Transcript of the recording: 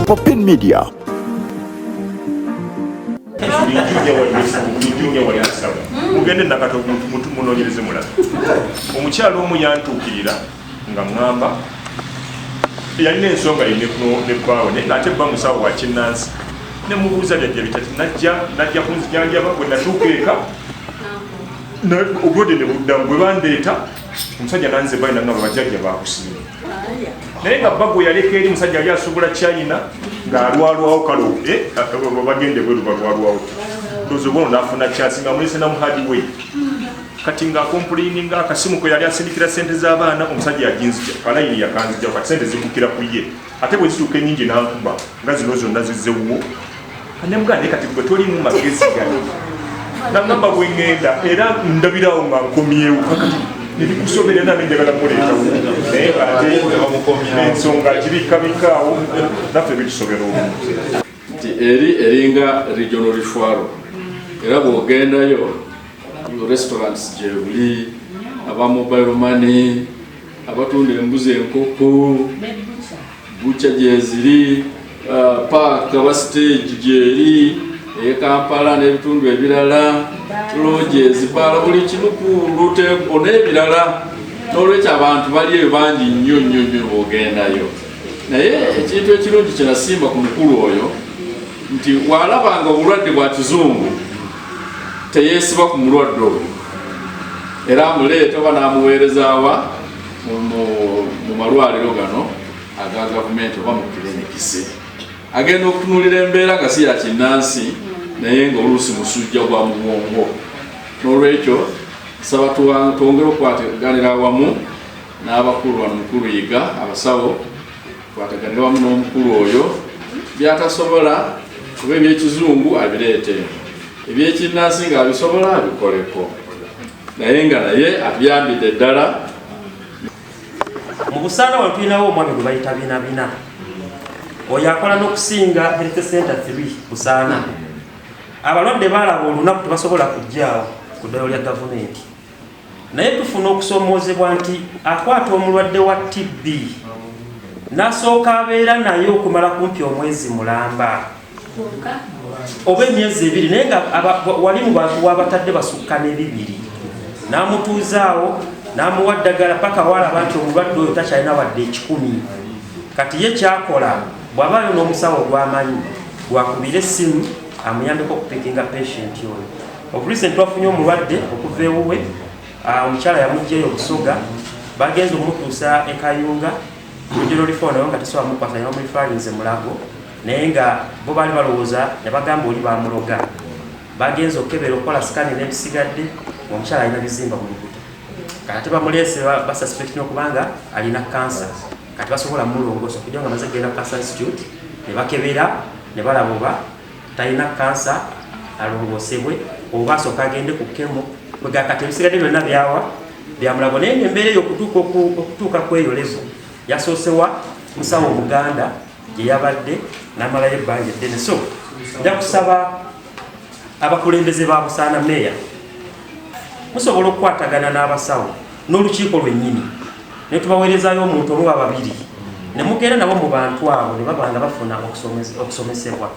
Popin Media. Mugende nakato muntu munonyereze mulala. Omukyalo omu yantuukirira nga ngamba yalina ensonga ne kwawo ate bba musawo wa kinnansi ne mubuuza lyajja bitati najja kunzijanjaba bwe natuuka eka obwode ne buddamu bwe bandeeta omusajja nanze balina nga bajjajja bakusiima naye nga bagwe yaleka eri musajja yali asubula China ng'alwalwawo kale bagende bweru balwalwawo ndozo bono nafuna chance nga mulise na muhadiwe kati nga complaining akasimu ko yali asindikira sente z'abaana omusajja yajinzija kalayini yakanzija kwa sente zikukira kuye ate bwe zituke nyingi nankuba nga zino zonna zizzewo anemugane kati gwe toli mu magezi gani nangamba bwe ngenda era ndabirawo nga nkomyewo kati nilikusobera na njagala muleeta naye ate ensonga kibikabikaawo naffe bikisobera obungi nti eringa regional referral era bw'ogendayo restaurants gyebuli aba mobile money abatunda embuzi enkoko bucha gyeziri park aba stage gyeri Kampala n'ebitundu ebirala lodges bala buli kinuku lutembo n'ebirala n'olwekyo abantu bali eyo bangi nnyo bw'ogendayo naye ekintu ekirungi kyenasimba ku mukulu oyo nti walabanga obulwadde bwa kizungu teyeesiba ku mulwadde oyo era amuleeta oba n'amuweerezaawa mu malwaliro gano aga gavumenti oba mu kirenikisi agenda okutunulira embeera nga si ya kinnansi naye ng'oluusi musujja gwa mugongo n'olwekyo nsaba twongere okukwataganira awamu n'abakulu wano mukulu yiga abasawo kwataganira wamu n'omukulu oyo byatasobola kuba ebyekizungu abireete ebyekinnansi ng'abisobola abikoleko naye nga naye abyambidde ddala. Mu Busaana wano tulinawo omwami gwe bayita Binabina oyo akola n'okusinga Health Center 3 Busaana. Abalwadde balaba olunaku tebasobola kujjaawo ku ddwaliro lya gavumenti naye tufuna okusomoozebwa nti akwata omulwadde wa TB n'asooka abeera naye okumala kumpi omwezi mulamba oba emyezi ebiri naye nga wali mu bantu wabatadde basukka n'ebibiri n'amutuuzaawo n'amuwa ddagala paka walaba nti omulwadde oyo takyalina wadde 10. Kati ye kyakola bw'abaayo n'omusawo gw'amanyi gwakubira essimu amuyambeko okupikinga patient oyo. Obulicent twafunye omulwadde okuva ewuwe omukyala yamugjeyo obusoga bagenza omutuusa e Kayunga regional referral nayo nga tesobola mukwasa nayo mulifalinze Mulago naye nga bo baali balowooza ne bagamba oli bamuloga bagenza okukebera okukola sikani n'ebisigadde omukyala alina bizimba mu lubuto kati bamuleese basuspect n'okubanga alina kansa kati basobola mulongoosa okujja nga maze genda Cancer Institute ne bakebera ne balaba oba talina kansa alongoosebwe oba asooka agende ku kemo kati ebisigadde byonna byamulago naye embeera eyo okutuuka kweyo lezo yasoosewa musawo Omuganda gye yabadde n'amalayo ebbanja eddene. So nja kusaba abakulembeze ba Busaana meeya musobola okukwatagana n'abasawo n'olukiiko lwennyini ne tubaweerezaayo omuntu omu babiri ne mugenda nabo mu bantu abo ne baba nga bafuna okusomesebwa